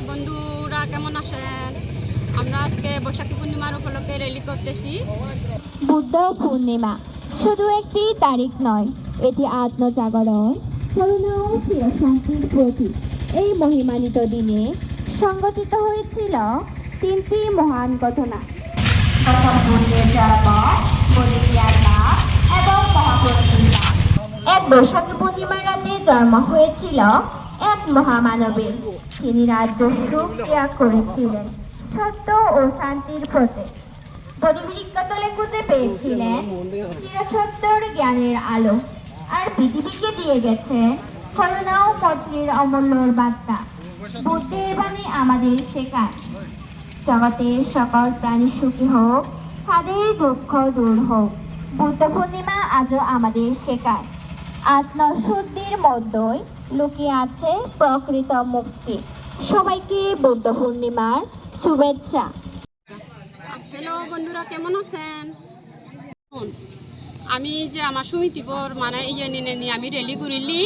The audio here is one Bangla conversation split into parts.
বন্ধুরা কেমন আছেন? আমরা আজকে বৈশাখী পূর্ণিমার উপলক্ষে র্যালি করতেছি। বুদ্ধ পূর্ণিমা শুধু একটি তারিখ নয়, এটি আত্মজাগরণ, করুণা ও চিরশান্তির প্রতীক। এই মহিমান্বিত দিনে সংগঠিত হয়েছিল তিনটি মহান ঘটনা। প্রথম বুদ্ধের জন্ম, বলিয়ার লাভ এবং মহাপূর্ণিমা। এক বৈশাখী পূর্ণিমার রাতে জন্ম হয়েছিল এক মহামানবের। তিনি রাজ্য সুখ ত্যাগ করেছিলেন সত্য ও শান্তির প্রতীক। পরিবৃক্ষতলে খুঁজে পেয়েছিলেন চিরসত্যর জ্ঞানের আলো, আর পৃথিবীকে দিয়ে গেছেন করুণা ও মৈত্রীর অমূল্য বার্তা। বুদ্ধের বাণী আমাদের শেখায়, জগতের সকল প্রাণী সুখী হোক, তাদের দুঃখ দূর হোক। বুদ্ধ পূর্ণিমা আজও আমাদের শেখায়, আত্মশুদ্ধির মধ্যেই লুকিয়ে আছে প্রকৃত মুক্তি। সবাইকে বুদ্ধ পূর্ণিমার শুভেচ্ছা। হ্যালো বন্ধুরা কেমন আছেন? আমি যে আমার সমিতিবর মানে নিয়ে আমি র্যালি করিলি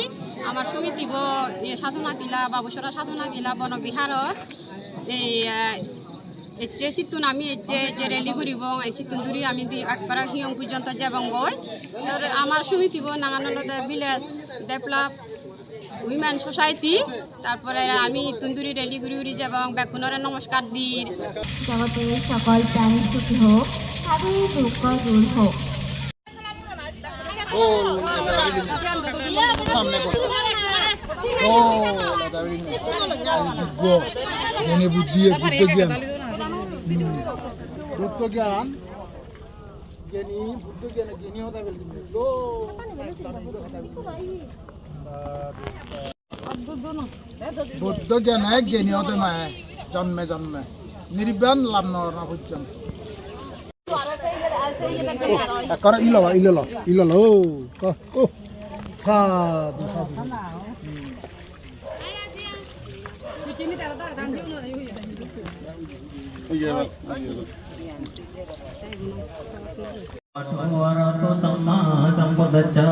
আমার সমিতিব সাধনা দিলা বাবুসরা সাধনা দিলা বনবিহারত এই যে সিতুন আমি যে র্যালি করিব এই সিতুন ধরি আমি একবার হিয়ং পর্যন্ত যাবং গই আমার সমিতিব নাঙানন্দ ভিলেজ ডেভেলপ উইমেন সোসাইটি। তারপরে আমি তুন্দুরি র্যালি ঘুরি ঘুরি যাবং বেকুনরে নমস্কার দিই। জগতের সকল প্রাণী সুখী হোক, তাদের দুঃখ দূর হোক। বুদ্ধ জ্ঞানে জ্ঞানী হতে মায়ে জন্মে জন্মে নির্বাণ লাভ না পর্যন্ত এখন ইল সাধু সাধু Warato sama sambuddhacca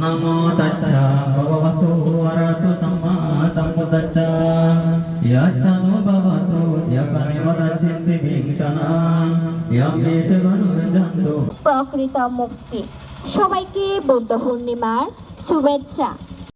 namo tassa bhagavato warato sama sambuddhacca yacchano bhavato yakanivara siddhi bhikshana yamesevanu janto। প্রকৃত মুক্তি। সবাইকে বুদ্ধ পূর্ণিমার শুভেচ্ছা।